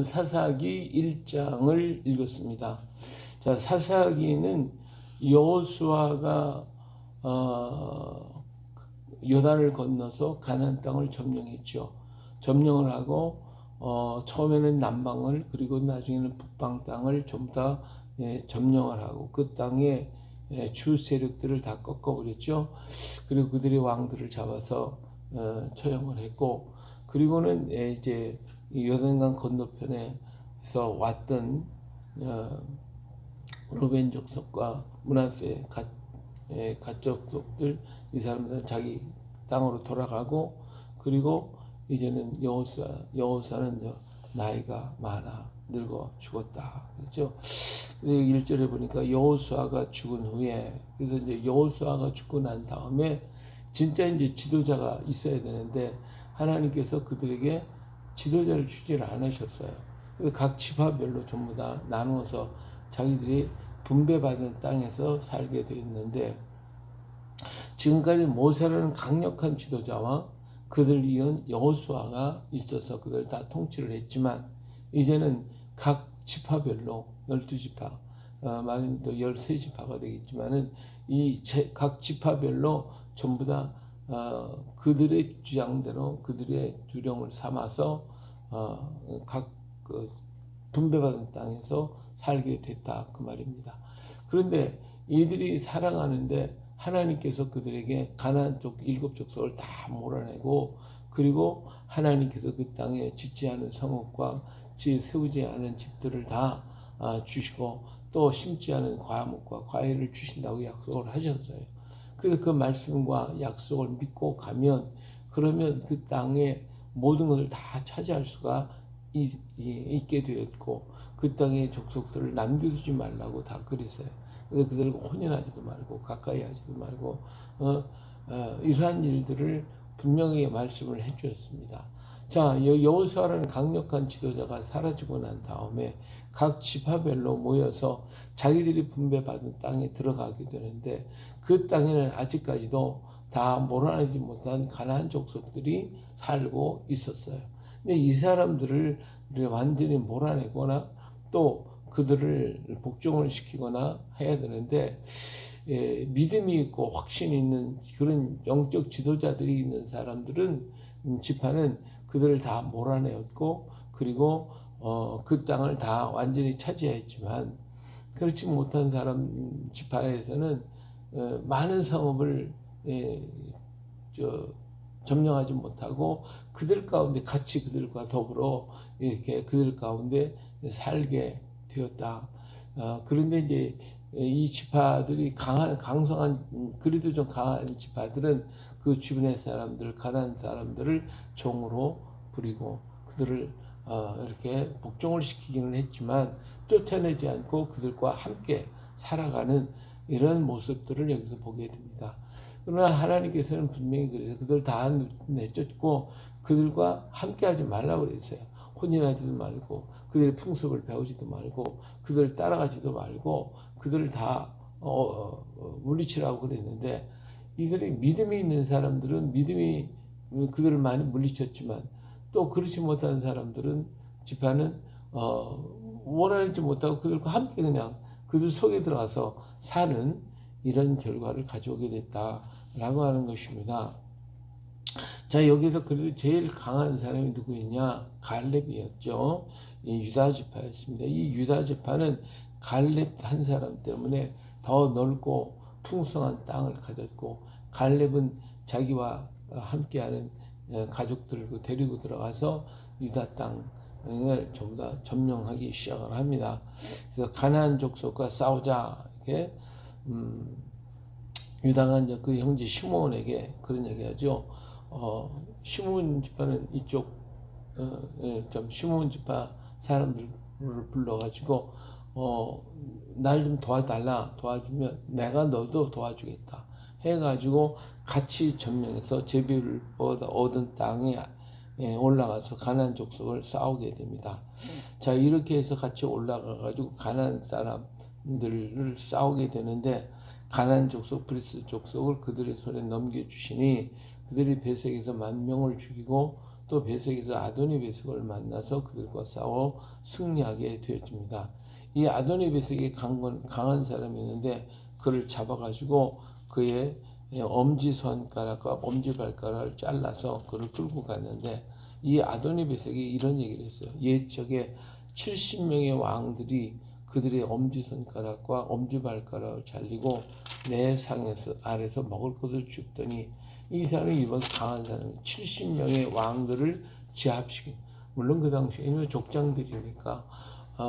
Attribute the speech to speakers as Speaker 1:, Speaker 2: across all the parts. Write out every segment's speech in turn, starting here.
Speaker 1: 사사기 1장을 읽었습니다. 자, 사사기는 여호수아가 요단을 건너서 가나안 땅을 점령했죠. 점령을 하고 처음에는 남방을 그리고 나중에는 북방 땅을 전부 다 점령을 하고 그 땅에 주 세력들을 다 꺾어버렸죠. 그리고 그들의 왕들을 잡아서 처형을 했고, 그리고는 이제 요단강 건너편에서 왔던 루벤 족속과 므낫세 갓족속들, 이 사람들은 자기 땅으로 돌아가고, 그리고 이제는 여호수아는 나이가 많아 늙어 죽었다. 그렇죠? 1절에 보니까 여호수아가 죽은 후에, 그래서 이제 여호수아가 죽고 난 다음에 진짜 이제 지도자가 있어야 되는데 하나님께서 그들에게 지도자를 주지를 않으셨어요. 그래서 각 지파별로 전부 다 나누어서 자기들이 분배받은 땅에서 살게 되었는데, 지금까지 모세라는 강력한 지도자와 그들 이은 여호수아가 있어서 그들 다 통치를 했지만, 이제는 각 지파별로 12지파, 말하면 또 13지파가 되겠지만은 이 각 지파별로 전부 다 그들의 주장대로 그들의 두령을 삼아서 각 분배받은 땅에서 살게 됐다, 그 말입니다. 그런데 이들이 살아가는데 하나님께서 그들에게 가나안 쪽 7족속을 다 몰아내고, 그리고 하나님께서 그 땅에 짓지 않은 성읍과 세우지 않은 집들을 다 주시고, 또 심지 않은 과목과 과일을 주신다고 약속을 하셨어요. 그래서 그 말씀과 약속을 믿고 가면, 그러면 그 땅에 모든 것을 다 차지할 수가 있게 되었고, 그 땅의 족속들을 남겨두지 말라고 다 그랬어요. 그래서 그들과 혼인하지도 말고 가까이 하지도 말고 이러한 일들을 분명히 말씀을 해주었습니다. 자, 여호수아라는 강력한 지도자가 사라지고 난 다음에 각 지파별로 모여서 자기들이 분배받은 땅에 들어가게 되는데, 그 땅에는 아직까지도 다 몰아내지 못한 가나안 족속들이 살고 있었어요. 근데 이 사람들을 완전히 몰아내거나 또 그들을 복종을 시키거나 해야 되는데, 믿음이 있고 확신이 있는 그런 영적 지도자들이 있는 사람들은, 지파는 그들을 다 몰아내었고, 그리고 그 땅을 다 완전히 차지했지만, 그렇지 못한 사람 지파에서는 많은 성읍을 점령하지 못하고 그들 가운데 같이 그들과 더불어 이렇게 그들 가운데 살게 되었다. 그런데 이제 이 지파들이 강성한, 그래도 좀 강한 지파들은 그 주변의 사람들, 가난한 사람들을 종으로 부리고 그들을 이렇게 복종을 시키기는 했지만 쫓아내지 않고 그들과 함께 살아가는 이런 모습들을 여기서 보게 됩니다. 그러나 하나님께서는 분명히 그래서 그들 다 내쫓고 그들과 함께하지 말라고 그랬어요. 혼인하지도 말고 그들의 풍습을 배우지도 말고 그들을 따라가지도 말고 그들을 다 물리치라고 그랬는데, 이들이 믿음이 있는 사람들은 믿음이 그들을 많이 물리쳤지만, 또 그렇지 못한 사람들은 지파는 원하지 못하고 그들과 함께 그냥 그들 속에 들어가서 사는 이런 결과를 가져오게 됐다라고 하는 것입니다. 자, 여기서 그래도 제일 강한 사람이 누구였냐? 갈렙이었죠. 이 유다 지파였습니다. 이 유다 지파는 갈렙 한 사람 때문에 더 넓고 풍성한 땅을 가졌고, 갈렙은 자기와 함께하는 가족들을 데리고 들어가서 유다 땅을 전부 다 점령하기 시작을 합니다. 그래서 가나안 족속과 싸우자, 이렇게 유다가 이제 그 형제 시므온에게 그런 얘기하죠. 시므온 지파는 이쪽 시므온 지파 사람들을 불러가지고 날 좀 도와달라, 도와주면 내가 너도 도와주겠다 해가지고 같이 점령해서 제비를 얻은 땅에 올라가서 가나안 족속을 싸우게 됩니다. 자, 이렇게 해서 같이 올라가가지고 가나안 사람들을 싸우게 되는데, 가나안 족속 브리스 족속을 그들의 손에 넘겨주시니 그들이 베색에서 10,000명을 죽이고 또 베색에서 아도니 베색을 만나서 그들과 싸워 승리하게 되었습니다. 이 아도니 베색이 강한 사람이었는데 그를 잡아가지고 그의 엄지손가락과 엄지발가락을 잘라서 그를 끌고 갔는데, 이 아도니 베색이 이런 얘기를 했어요. 옛적에 70명의 왕들이 그들의 엄지손가락과 엄지발가락을 잘리고 내 상에서 아래서 먹을 것을 줍더니, 이 사람이 이번 강한 사람이 70명의 왕들을 제압시킨, 물론 그 당시에는 족장들이니까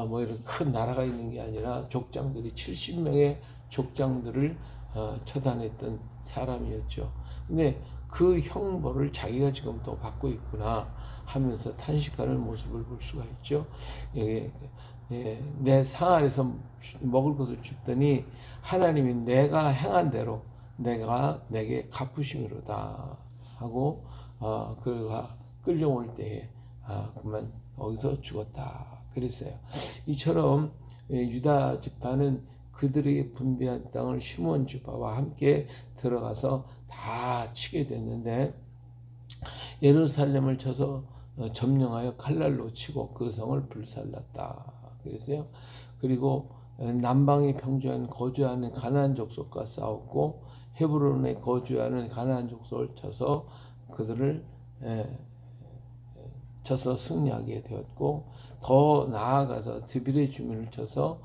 Speaker 1: 뭐 이런 큰 나라가 있는 게 아니라 족장들이 70명의 족장들을 처단했던 사람이었죠. 근데 그 형벌을 자기가 지금 또 받고 있구나 하면서 탄식하는 모습을 볼 수가 있죠. 내 상 아래서 먹을 것을 줬더니 하나님이 내가 행한 대로 내가 내게 갚으심이로다 하고, 그가 끌려올 때에 그만 거기서 죽었다 그랬어요. 이처럼 유다 지파는 그들에게 분배한 땅을 시몬 지파와 함께 들어가서 다 치게 됐는데, 예루살렘을 쳐서 점령하여 칼날로 치고 그 성을 불살랐다 그랬어요. 그리고 남방에 거주하는 가나안 족속과 싸웠고, 헤브론에 거주하는 가나안 족속을 쳐서 그들을 쳐서 승리하게 되었고, 더 나아가서 드빌의 주민을 쳐서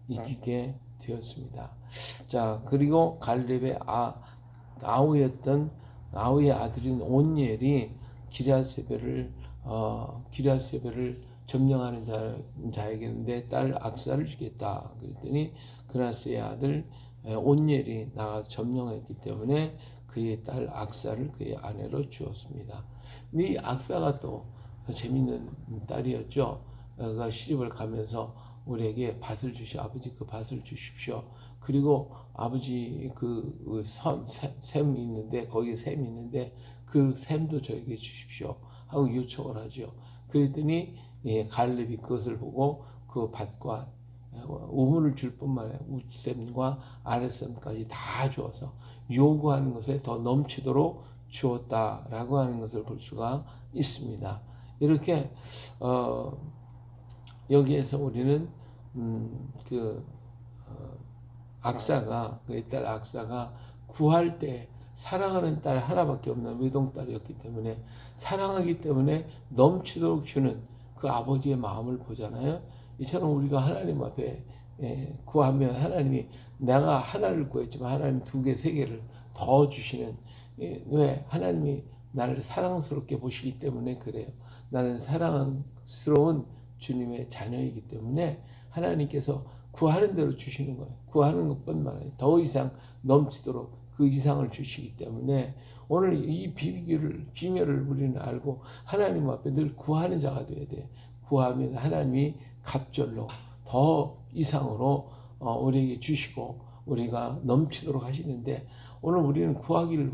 Speaker 1: 이기게 되었습니다. 자, 그리고 갈렙의 아우의 아들인 온니엘이 기럇세벨을 점령하는 자에게 내 딸 악사를 주겠다 그랬더니, 그나스의 아들 온니엘이 나가서 점령했기 때문에 그의 딸 악사를 그의 아내로 주었습니다. 이 악사가 또 재밌는 딸이었죠. 그가 시집을 가면서 우리에게 밭을 아버지 그 밭을 주십시오. 그리고 아버지 샘이 있는데, 거기에 샘이 있는데 그 샘도 저에게 주십시오 하고 요청을 하죠. 그랬더니 갈렙이 그것을 보고 그 밭과 우물을 줄 뿐만 아니라 윗샘과 아랫샘까지 다 주어서 요구하는 것에 더 넘치도록 주었다라고 하는 것을 볼 수가 있습니다. 이렇게 여기에서 우리는 그의 딸 악사가 구할 때 사랑하는 딸 하나밖에 없는 외동딸이었기 때문에, 사랑하기 때문에 넘치도록 주는 그 아버지의 마음을 보잖아요. 이처럼 우리가 하나님 앞에 구하면 하나님이, 내가 하나를 구했지만 하나님 2개, 3개를 더 주시는, 왜? 하나님이 나를 사랑스럽게 보시기 때문에 그래요. 나는 사랑스러운 주님의 자녀이기 때문에 하나님께서 구하는 대로 주시는 거예요. 구하는 것뿐만 아니라 더 이상 넘치도록 그 이상을 주시기 때문에, 오늘 이 비밀을 우리는 알고 하나님 앞에 늘 구하는 자가 되어야 돼. 구하면 하나님이 갑절로 더 이상으로 우리에게 주시고 우리가 넘치도록 하시는데, 오늘 우리는 구하기를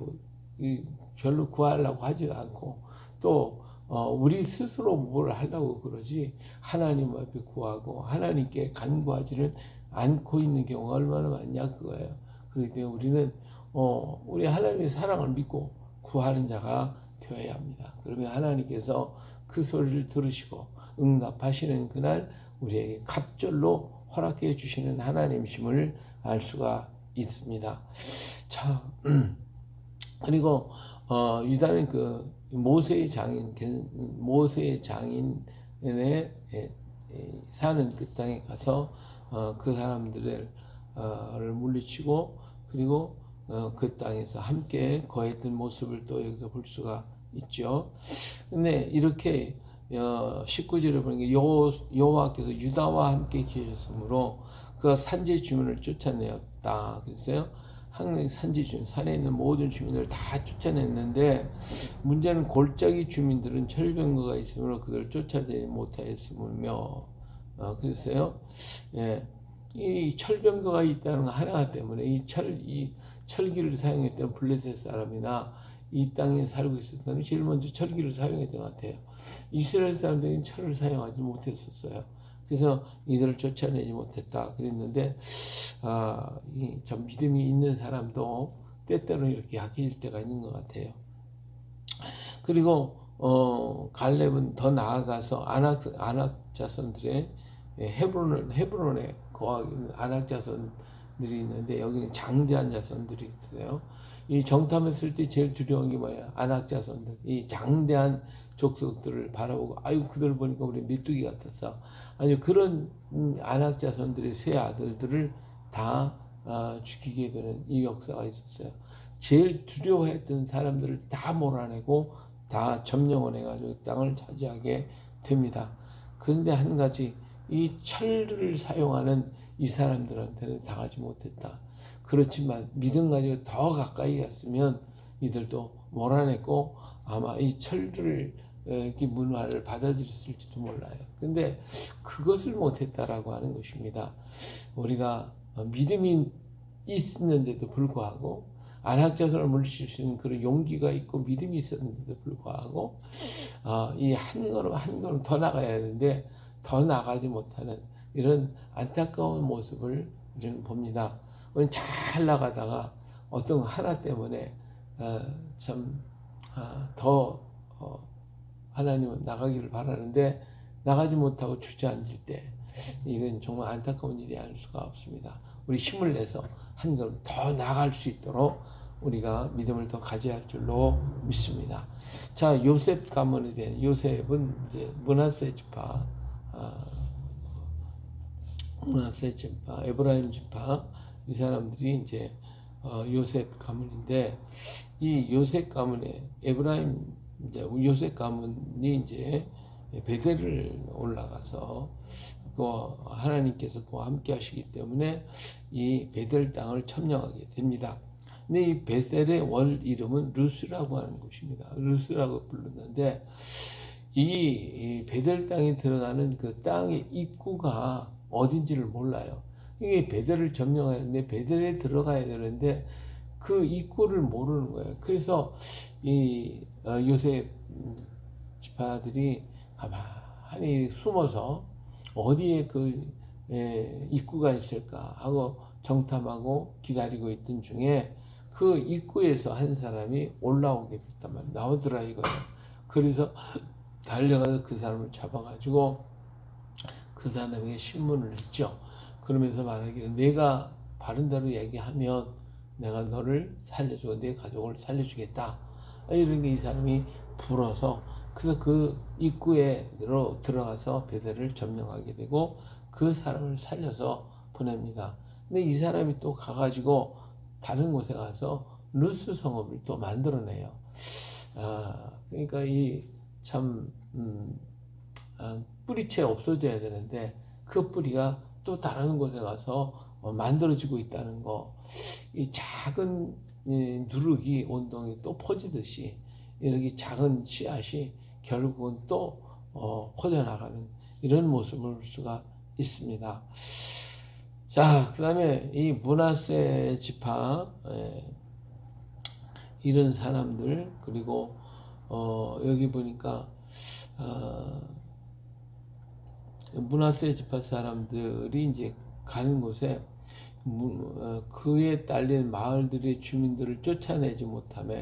Speaker 1: 별로 구하려고 하지가 않고, 또 우리 스스로 뭘 하려고 그러지 하나님 앞에 구하고 하나님께 간구하지는 않고 있는 경우가 얼마나 많냐 그거예요. 그렇기 때문에 우리는 우리 하나님의 사랑을 믿고 구하는 자가 되어야 합니다. 그러면 하나님께서 그 소리를 들으시고 응답하시는 그날 우리에게 갑절로 허락해 주시는 하나님이심을 알 수가 있습니다. 자, 그리고 유다는 그 모세의 장인에 사는 그 땅에 가서 그 사람들을 물리치고, 그리고 그 땅에서 함께 거했던 모습을 또 여기서 볼 수가 있죠. 근데 이렇게 19절에 보니까 여호와께서 유다와 함께 계셨으므로 그가 산지 주민을 쫓아내었다 그랬어요. 항상 산지 주민, 산에 있는 모든 주민을 다 쫓아냈는데, 문제는 골짜기 주민들은 철병거가 있으므로 그들을 쫓아내지 못하였으며 그랬어요. 이 철병거가 있다는 거 하나 때문에 이 철기를 사용했던 블레셋 사람이나 이 땅에 살고 있었던 제일 먼저 철기를 사용했던 것 같아요. 이스라엘 사람들은 철을 사용하지 못했었어요. 그래서 이들을 쫓아내지 못했다 그랬는데, 좀 믿음이 있는 사람도 때때로 이렇게 약해질 때가 있는 것 같아요. 그리고 갈렙은 더 나아가서 아낙 자손들의 헤브론에 거하고 있는 아낙 자손들이 있는데 여기는 장대한 자손들이 있어요. 이 정탐했을 때 제일 두려운 게 뭐야? 아낙 자손들, 이 장대한 족속들을 바라보고 아유 그들 보니까 우리 메뚜기 같았어. 아주 그런 아낙 자손들의 세 아들들을 다 죽이게 되는 이 역사가 있었어요. 제일 두려워했던 사람들을 다 몰아내고 다 점령해가지고 땅을 차지하게 됩니다. 그런데 한 가지 이 철을 사용하는 이 사람들한테는 당하지 못했다. 그렇지만 믿음 가지고 더 가까이 갔으면 이들도 몰아냈고 아마 이 철을 문화를 받아들였을지도 몰라요. 근데 그것을 못했다라고 하는 것입니다. 우리가 믿음이 있었는데도 불구하고 아낙 자손을 물리칠 수 있는 그런 용기가 있고 믿음이 있었는데도 불구하고 이 한 걸음 한 걸음 더 나가야 하는데 더 나가지 못하는 이런 안타까운 모습을 우리는 봅니다. 우리는 잘 나가다가 어떤 하나 때문에 더 하나님은 나가기를 바라는데 나가지 못하고 주저앉을 때 이건 정말 안타까운 일이 아닐 수가 없습니다. 우리 힘을 내서 한 걸음 더 나아갈 수 있도록 우리가 믿음을 더 가져야 할 줄로 믿습니다. 자, 요셉 가문에 대한 요셉은 이제 므낫세 지파, 에브라임 지파 이 사람들이 이제 요셉 가문인데 이 요셉 가문에 요셉 가문이 이제 베델을 올라가서 하나님께서 그와 함께 하시기 때문에 이 베델 땅을 점령하게 됩니다. 근데 이 베델의 월 이름은 루스라고 하는 곳입니다. 루스라고 부르는데 이 베델 땅에 들어가는 그 땅의 입구가 어딘지를 몰라요. 이게 베델을 점령하는데 베델에 들어가야 되는데 그 입구를 모르는 거예요. 그래서 이 요셉 지파들이 가만히 숨어서 어디에 그 입구가 있을까 하고 정탐하고 기다리고 있던 중에 그 입구에서 한 사람이 올라오게 됐단 말이에요. 나오더라 이거예요. 그래서 달려가서 그 사람을 잡아가지고 그 사람에게 신문을 했죠. 그러면서 말하기를 내가 바른 대로 얘기하면 내가 너를 살려주고 내 가족을 살려주겠다. 이런 게 이 사람이 불어서 그래서 그 입구에 들어가서 베델을 점령하게 되고 그 사람을 살려서 보냅니다. 근데 이 사람이 또 가가지고 다른 곳에 가서 루스 성읍을 또 만들어내요. 그러니까 참 뿌리채 없어져야 되는데 그 뿌리가 또 다른 곳에 가서 만들어지고 있다는 거. 이 작은 누룩이 온동이 또 퍼지듯이 이렇게 작은 씨앗이 결국은 또 퍼져나가는 이런 모습을 볼 수가 있습니다. 자, 그 다음에 이 므낫세 지파 이런 사람들 그리고 여기 보니까 므낫세 지파 사람들이 이제 가는 곳에 그에 딸린 마을들의 주민들을 쫓아내지 못하며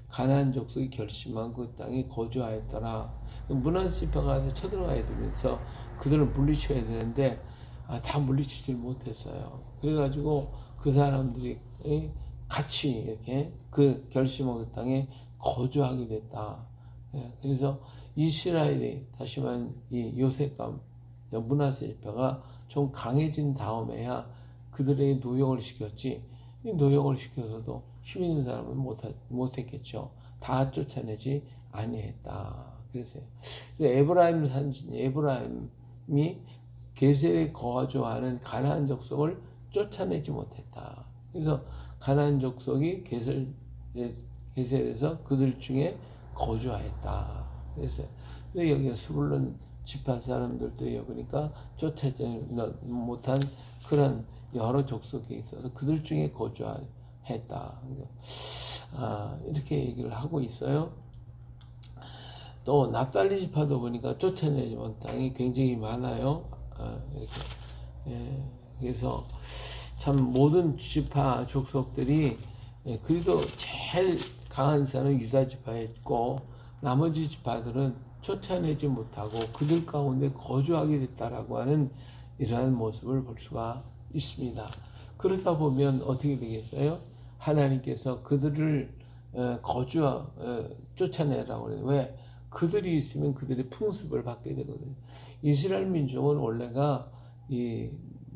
Speaker 1: 가나안 족속이 결심한 그 땅에 거주하였더라. 므낫세 지파가 쳐들어가야 되면서 그들을 물리쳐야 되는데 다 물리치질 못했어요. 그래가지고 그 사람들이 같이 이렇게 그 결심한 그 땅에 거주하게 됐다. 그래서 이스라엘이 다시 말하면 이 요셉과 므낫세 지파가 좀 강해진 다음에야 그들에게 노역을 시켰지. 이 노역을 시켜서도 힘 있는 사람은 못했겠죠. 다 쫓아내지 아니했다. 그랬어요. 에브라임이 게셀에 거주하는 가나안 족속을 쫓아내지 못했다. 그래서 가나안 족속이 게셀에서 그들 중에 거주하였다. 그랬어요. 근데 여기 스불론 지파 사람들도 보니까 쫓아내지 못한 그런 여러 족속이 있어서 그들 중에 거주했다. 이렇게 얘기를 하고 있어요. 또 납달리 지파도 보니까 쫓아내지 못한 땅이 굉장히 많아요. 이렇게. 그래서 참 모든 지파 족속들이 그래도 제일 강한 사람은 유다 지파였고 나머지 지파들은 쫓아내지 못하고 그들 가운데 거주하게 됐다라고 하는 이러한 모습을 볼 수가 있습니다. 그러다 보면 어떻게 되겠어요? 하나님께서 그들을 쫓아내라고 그래요. 왜? 그들이 있으면 그들의 풍습을 받게 되거든요. 이스라엘 민족은 원래가 이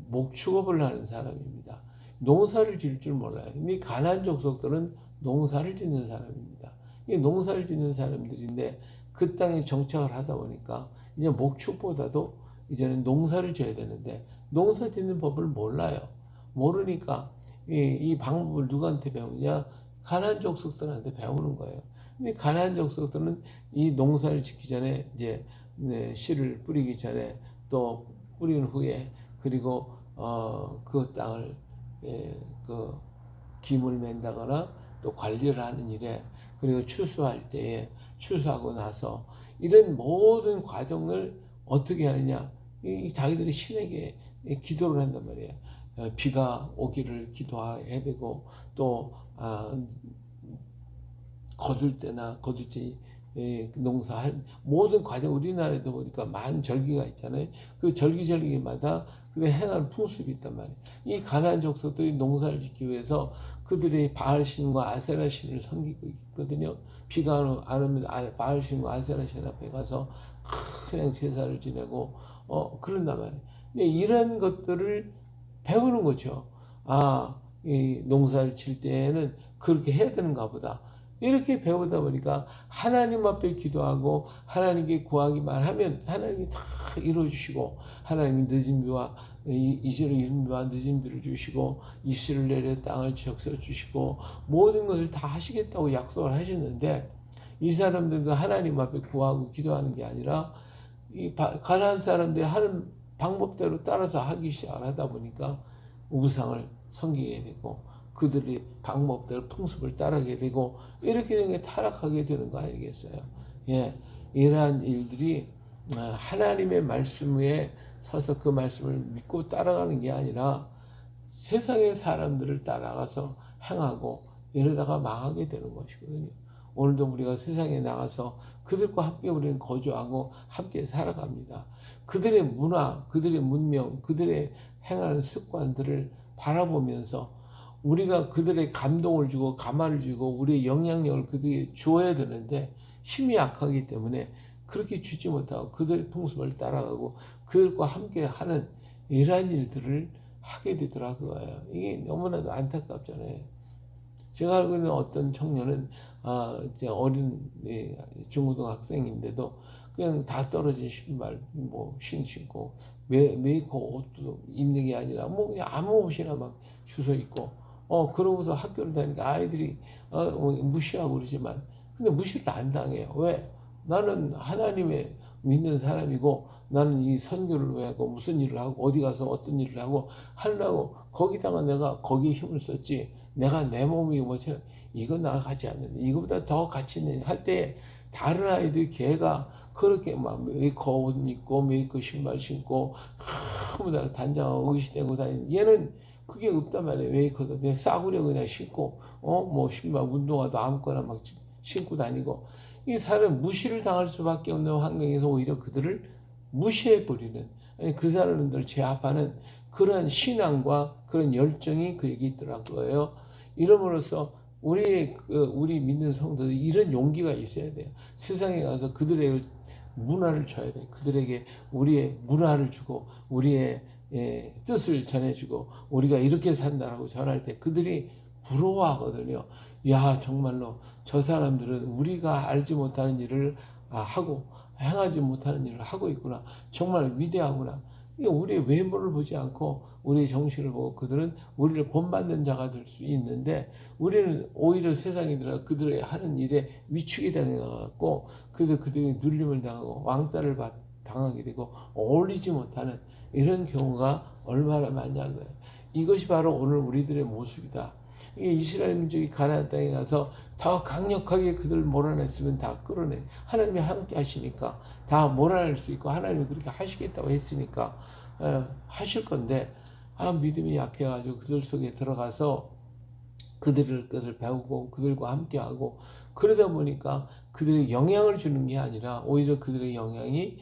Speaker 1: 목축업을 하는 사람입니다. 농사를 지을 줄 몰라요. 근데 가나안 족속들은 농사를 짓는 사람입니다. 이 농사를 짓는 사람들인데 그 땅에 정착을 하다 보니까 이제 목축보다도 이제는 농사를 지어야 되는데 농사 짓는 법을 몰라요. 모르니까 이 방법을 누구한테 배우냐? 가나안 족속들한테 배우는 거예요. 근데 가나안 족속들은 이 농사를 짓기 전에 이제 씨를 뿌리기 전에 또 뿌린 후에 그리고 그 땅을 그 김을 맨다거나 또 관리를 하는 일에 그리고 추수할 때에 추수하고 나서 이런 모든 과정을 어떻게 하느냐? 자기들이 신에게 기도를 한단 말이에요. 비가 오기를 기도해야 되고 또 거둘 때나 거둘지 농사할 모든 과정 우리나라에도 보니까 많은 절기가 있잖아요. 그 절기마다 그 행하는 풍습이 있단 말이에요. 이 가나안 족속들이 농사를 짓기 위해서 그들의 바알 신과 아세라 신을 섬기고 있거든요. 비가 안 오면 바알 신과 아세라 신 앞에 가서 그냥 제사를 지내고 그런단 말이에요. 근데 이런 것들을 배우는 거죠. 이 농사를 질 때에는 그렇게 해야 되는가 보다. 이렇게 배우다 보니까 하나님 앞에 기도하고 하나님께 구하기만 하면 하나님이 다 이루어주시고 하나님이 늦은 비와 이제는 이른 비와 늦은 비를 주시고 이슬을 내려 땅을 적셔 주시고 모든 것을 다 하시겠다고 약속을 하셨는데 이 사람들도 하나님 앞에 구하고 기도하는 게 아니라 이 가나안 사람들이 하는 방법대로 따라서 하기 시작하다 보니까 우상을 섬기게 되고 그들이 방법대로 풍습을 따르게 되고 이렇게 된 게 타락하게 되는 거 아니겠어요? 예, 이러한 일들이 하나님의 말씀 위에 서서 그 말씀을 믿고 따라가는 게 아니라 세상의 사람들을 따라가서 행하고 이러다가 망하게 되는 것이거든요. 오늘도 우리가 세상에 나가서 그들과 함께 우리는 거주하고 함께 살아갑니다. 그들의 문화, 그들의 문명, 그들의 행하는 습관들을 바라보면서 우리가 그들의 감동을 주고 감화를 주고 우리의 영향력을 그들에게 주어야 되는데 힘이 약하기 때문에 그렇게 주지 못하고 그들의 풍습을 따라가고 그들과 함께 하는 이러한 일들을 하게 되더라고요. 이게 너무나도 안타깝잖아요. 제가 알고 있는 어떤 청년은 이제 어린 중고등학생인데도 그냥 다 떨어진 신발 신고 메이커 옷도 입는 게 아니라 그냥 아무 옷이나 막 주워 입고 그러고서 학교를 다니니까 아이들이 무시하고 그러지만 근데 무시를 안 당해요. 왜? 나는 하나님의 믿는 사람이고 나는 이 선교를 왜 하고 무슨 일을 하고 어디 가서 어떤 일을 하고 하려고 거기다가 내가 거기에 힘을 썼지 내가 내 몸이 뭐지 이거 나가지 않는데 이거보다 더 가치 있는 할 때 다른 아이들 걔가 그렇게 막 메이커 옷 입고 메이커 신발 신고 전부 다 단장하고 의시되고 다니는 얘는 그게 없단 말이에요. 메이커도 그냥 싸구려 그냥 신고 신발 운동화도 아무거나 막 신고 다니고 이 사람 무시를 당할 수밖에 없는 환경에서 오히려 그들을 무시해버리는 그 사람들 제압하는 그런 신앙과 그런 열정이 그에게 있더라고요. 이름으로써 우리 믿는 성도들 이런 용기가 있어야 돼요. 세상에 가서 그들의 문화를 줘야 돼요. 그들에게 우리의 문화를 주고 우리의 뜻을 전해주고 우리가 이렇게 산다라고 전할 때 그들이 부러워하거든요. 야 정말로 저 사람들은 우리가 알지 못하는 일을 하고 행하지 못하는 일을 하고 있구나. 정말 위대하구나. 우리의 외모를 보지 않고 우리의 정신을 보고 그들은 우리를 본받는 자가 될 수 있는데 우리는 오히려 세상에 들어 그들의 하는 일에 위축이 당해갖고 그들이 눌림을 당하고 왕따를 당하게 되고 어울리지 못하는 이런 경우가 얼마나 많냐는 거예요. 이것이 바로 오늘 우리들의 모습이다. 이게 이스라엘 민족이 가나안 땅에 가서 더 강력하게 그들을 몰아냈으면 다 끌어내. 하나님이 함께 하시니까 다 몰아낼 수 있고 하나님이 그렇게 하시겠다고 했으니까 하실 건데 믿음이 약해가지고 그들 속에 들어가서 그들을 것을 배우고 그들과 함께하고 그러다 보니까 그들의 영향을 주는 게 아니라 오히려 그들의 영향이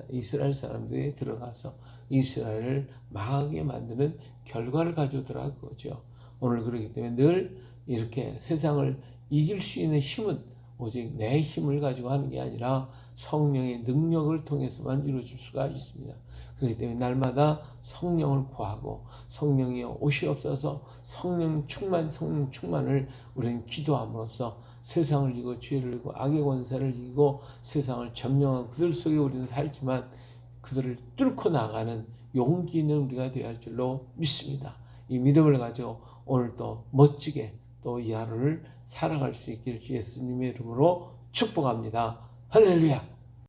Speaker 1: 이스라엘 사람들이 들어가서 이스라엘을 망하게 만드는 결과를 가져오더라 그거죠. 오늘 그렇기 때문에 늘 이렇게 세상을 이길 수 있는 힘은 오직 내 힘을 가지고 하는 게 아니라 성령의 능력을 통해서만 이루어질 수가 있습니다. 그렇기 때문에 날마다 성령을 구하고 성령이 오시옵소서 성령 충만을 우리는 기도함으로써 세상을 이기고 죄를 이기고 악의 권세를 이기고 세상을 점령한 그들 속에 우리는 살지만 그들을 뚫고 나가는 용기 있는 우리가 되어야 할 줄로 믿습니다. 이 믿음을 가지고 오늘 또 멋지게 또 이 하루를 살아갈 수 있기를 예수님의 이름으로 축복합니다. 할렐루야.